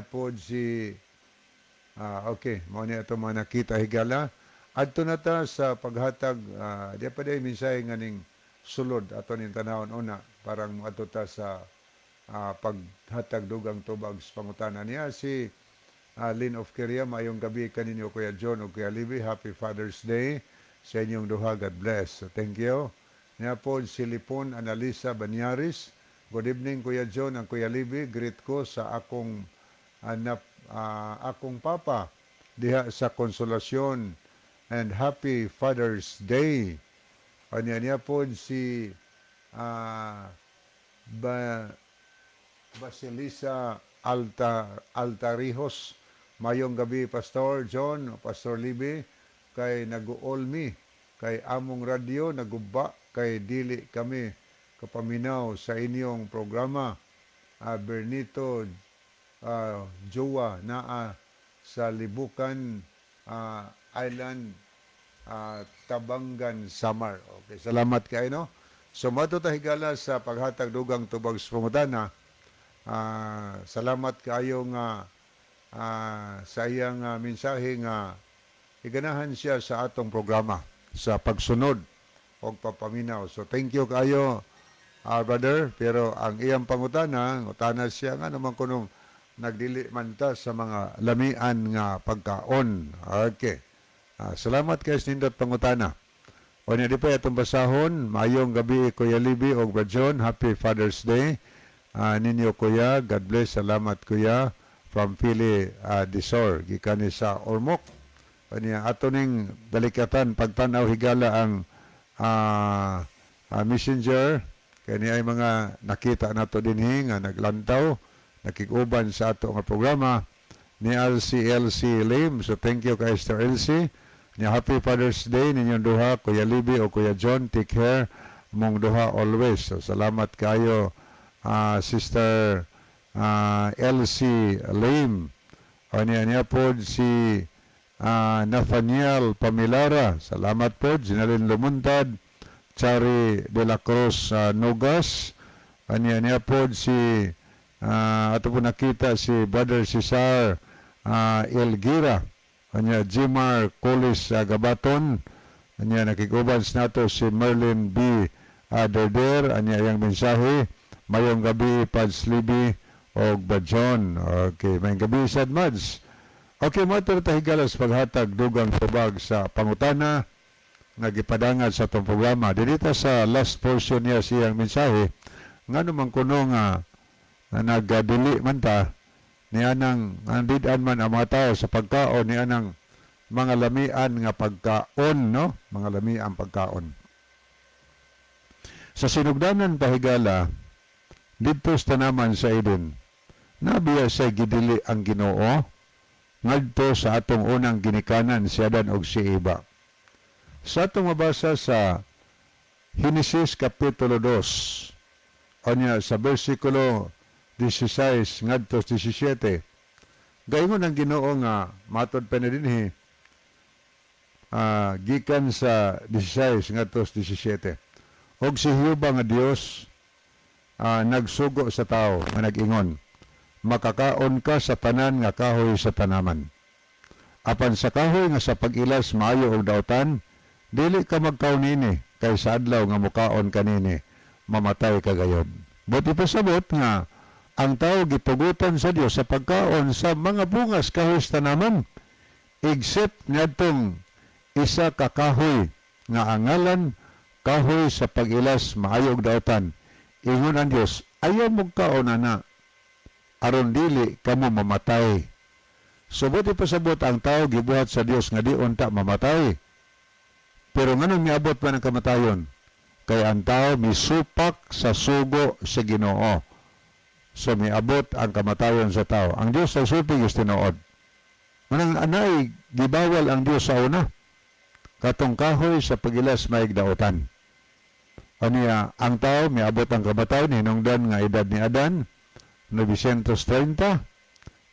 po si okay, mo niya ito mga nakita higala. Adto na ta sa paghatag, di pa day minsay nga ning sulod ato ning tanawon una, parang ato ta sa paghatag dugang tubag sa pangutana niya si Lynn of Keria. Mayong gabi kaninyo Kuya John o Kuya Libby. Happy Father's Day sa inyong duha. God bless. So, thank you. Niya po si Lipon Analisa Banyaris. Good evening Kuya John and Kuya Libby. Greet ko sa akong akong papa diha sa Konsolasyon and Happy Father's Day. Niya po si Basilisa Altarijos. Mayong gabi Pastor John, Pastor Libby, kay nag-uolmi, kay among radyo naguba, kay dili kami kapaminaw sa inyong programa. Bernito Jowa naa sa Libukan Island, Tabangan, Samar. Okay, salamat kayo, no? So, matutahigala sa paghatag dugang tubag sa pangutana. Salamat kayo nga sa iyang mensahe nga iganahan siya sa atong programa. sa pagsunod o papaminaw. So thank you kayo, brother. Pero ang iyang pangutana, utana siya nga naman kunong nagdili man ta sa mga lamian nga pagkaon. Okay. Salamat kay nindot pangutana. O niya di pa itong basahon, mayong gabi Kuya Libby o Brajon, Happy Father's Day. Ninyo Kuya, God bless, salamat Kuya, from Pili Disor, gikan ni sa Ormoc. O niya, ato ning balikatan, pagtanaw higala ang messenger, kaya niya ay mga nakita nato dinhi nga naglantaw, nakikuban sa ato nga programa, ni LC Lim. So thank you kay Sister LC. Niya, Happy Father's Day ninyong duha, Kuya Libby o Kuya John. Take care mong duha always. So, salamat kayo, Sister LC Lim. O niya po si Nathaniel Pamilara. Salamat po. Ginalin Lumuntad. Chari de la Cruz Nogas. O niya po si ato po nakita si Brother Cesar Elgira. Anya Jimar Colis Gabaton, anya nakikuban nato si Merlin B. Derder, anya yang mensahe, mayong gabi Pads Libby o Bajon. Okay, mayong gabi sad Mads. Okay, matur tahigalas paghatag dugang tubag sa pangutana nagipadangan sa itong programa. Dito sa last portion niya siyang mensahe, nga naman kuno nga nagdili man ta, niya nang andidan man ang mga tao sa pagkaon, niya nang mga lamian nga pagkaon, no? Mga lamian pagkaon. Sa sinugdanan pahigala, dito sa tanaman sa Eden, nabiya sa gidili ang Ginoo, ngadto sa atong unang ginikanan si Adan og si Eva. Sa atong mabasa sa Genesis Kapitulo 2, o niya sa versikulo 16 ngadto 17. Gayon ang Ginoo nga matod pa na dinhi gikan sa 16 ngadto 17. Og si Jehova nga Dios nagsugo sa tao nga nag-ingon, makakaon ka sa tanan nga kahoy sa tanaman. Apan sa kahoy nga sa pag-ilas maayo og daotan, dili ka magkaon nini, kay sa adlaw nga mukaon kanini, mamatay ka gayod. Buti pasabot nga ang tao gitugutan sa Dios sa pagkaon sa mga bungas kahoy sa tanaman, except ngadtong isa ka kahoy nga angalan kahoy sa pag-ilas maayo og daotan. Ingon ang Dios, ayaw mong kaon na aron dili kamo mamatay. So buti pasabot ang tao gibuhat sa Dios nga di unta mamatay. Pero nganong miabot man ang kamatayon? Kay ang tao misupak sa sugo sa Ginoo. So miabot ang kamatayon sa tao. Ang Dios ay sulti is tinuod. Manang anay gibawal ang Dios sa una. Katong kahoy sa pagilas maig daotan. Aniya, ang tao miabot ang kamatayon hinungdan nga edad ni Adan 930.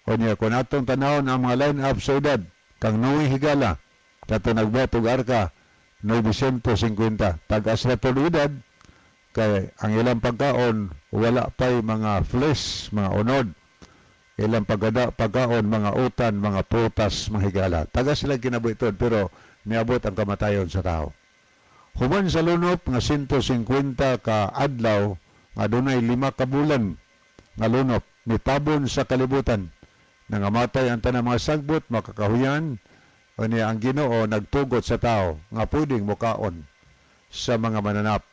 Aniya, kung atong tanawon ang mga line-up sa edad kang Noe higala kato nagbatog arka 950. Tagas na edad kay ang ilang pagkaon wala pa'y mga flesh, mga unod. Ilang pagkaon, mga utan, mga prutas, mga higala. Tagas sila kinabuhiton pero niabot ang kamatayon sa tao. Human sa lunop nga 150 ka adlaw nga dunay 5 ka bulan nga lunop nitabon sa kalibutan. Nangamatay ang tanang mga sagbot, makakahuyan, o niya ang Ginoo nagtugot sa tao nga pwedeng mukaon sa mga mananap,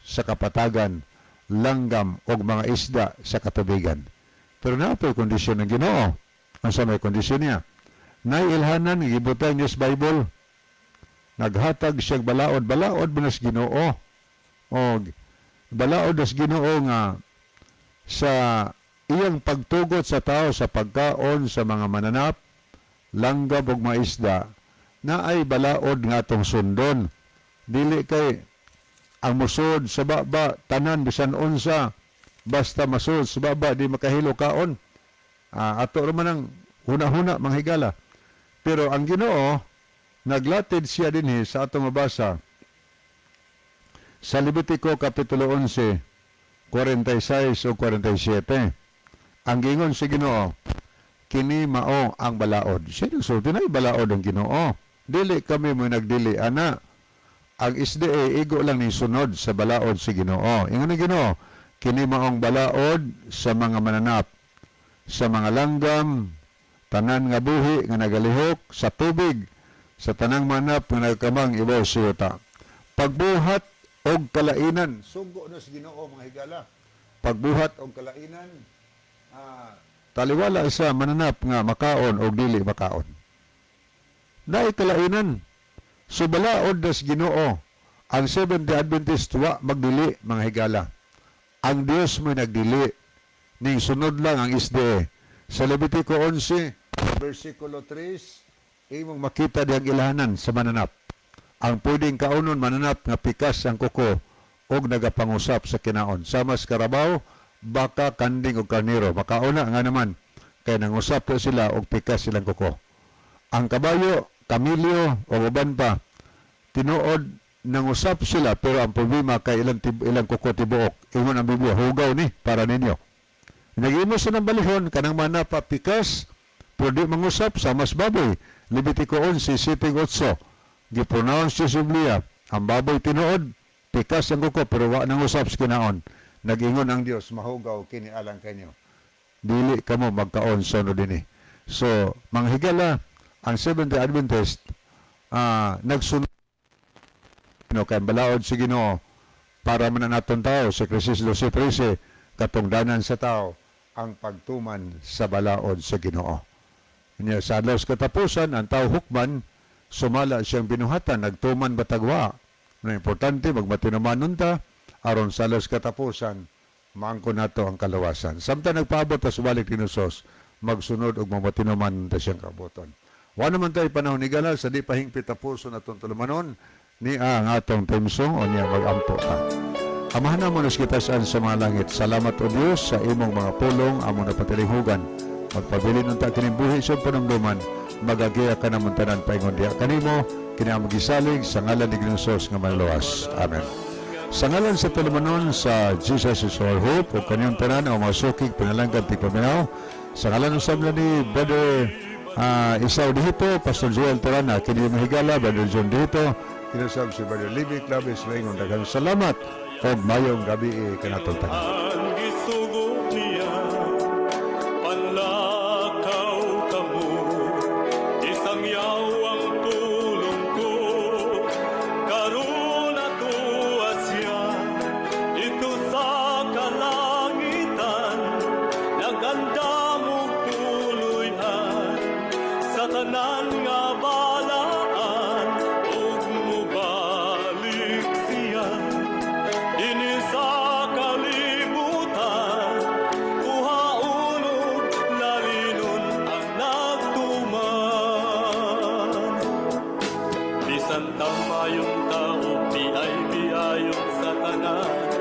sa kapatagan, langgam o mga isda sa katubigan. Pero napoy kondisyon ng Ginoo. Ang sa may kondisyon niya. Nailhanan, gibutan niya sa Bible, naghatag siyang balaod binas Ginoo. O balaod as Ginoo nga sa iyang pagtugot sa tao sa pagkaon sa mga mananap, langgam ug mga isda, na ay balaod nga tong sundon. Dili kay ang musod sa baba tanan bisan unsa basta masud sa baba di makahilo kaon. Ato raman ang huna-huna mga higala. Pero ang Ginoo naglatid siya dinhi sa atong mabasa sa Levitico Kapitulo 11, 46 o 47. Ang gingon si Ginoo, kini mao ang balaod. Siya nagsulti na balaod ang Ginoo. Dili kami mo nagdili ana ang SDA igo lang ni sunod sa balaod si Ginoo. Ingon ni Ginoo, kini maong balaod sa mga mananap, sa mga langgam, tanan nga buhi nga nagalihok sa tubig, sa tanang manap nga nagkamang ibaw sa yuta. Pagbuhat og kalainan, sugo na sa Ginoo mga higala. Pagbuhat og kalainan, taliwala sa mananap nga makaon o dili makaon. Naay kalainan. So balaod na sa Ginoo, ang Seventh-day Adventist wa magdili mga higala. Ang Dios mo nagdili, ning sunod lang ang SDA. Sa Levitico 11, versikulo 3, imong makita diyang ilahanan sa mananap. Ang pwedeng kaunon mananap nga pikas ang kuko og nagapangusap sa kinaon. Samas karabaw, baka, kanding o karniro. Makauna nga naman, kay nangusap na sila og pikas silang kuko. Ang kabayo, kamilyo o uban pa, tinuod nangusap sila pero ang problema kay ilang kuko tibuok. Ingon ang Biblia, hugaw ni para ninyo. Nag-imo sa ng balihon, kanang manapa pikas, pero di mangusap sa mas baboy. Levitico 11, 7-8. Gipronounce sa Biblia, ang baboy tinuod, pikas ang kuko, pero wa nangusap sa kinaon. Nag-ingon ang Dios, mahugaw kini alang kanyo. Dili kamo magkaon sa no dinhi. So, manghigala, ang Seventh-day Adventist, nagsunod kay balaod si Ginoo para man naton tao sa Krisis 12:13 katungdanan sa tao ang pagtuman sa balaod sa Ginoo. Nya sa adlaw sa katapusan ang tao hukman sumala siyang binuhatan nagtuman batagwa. Na importante magmatinumanon ta aron sa adlaw sa katapusan maangko nato ang kalawasan. Samtang nagpaabot ta sa balik ni Hesus magsunod og magmatinumanon ta siyang kabuton. Wa naman tayo panahon ni Gala sa di pahingpit na puso na itong tulumanon ni ang atong timsong o niya mag-ampo ka. Amahan na mo nas kita saan sa mga langit. Salamat o Diyos sa imong mga pulong, among napatilinghugan. Magpabili ng takining buhi sa panamduman, magagiya ka na muntanan paingon diya kanimo, kinamagisalig sa ngalan ni Ginoo nga manluwas. Amen. Sa ngalan sa tulumanon sa Jesus is our hope, o kanyang tanan o masukig pinalanggan tigpaminaw, sa ngalan ng sabla ni Brother Isaw dito, Pastor Joel Terana, kini mahigala, Brother John dito, kinasab si Brother Libby Claves, maingong daghang salamat o mayong gabi kanatong tanan. Ang isugo niya, panlakaw kamo, isang yaw ang tulong ko, karon ato asya, dito sa kalangitan, naganda mo tuloyan, sa tanan nga balaan, ug mubalik siya. Ini sa kalibutan, kuhaunod lalinon ang nagtuman. Bisan tamayong tao, di ay biyayong sa tanan,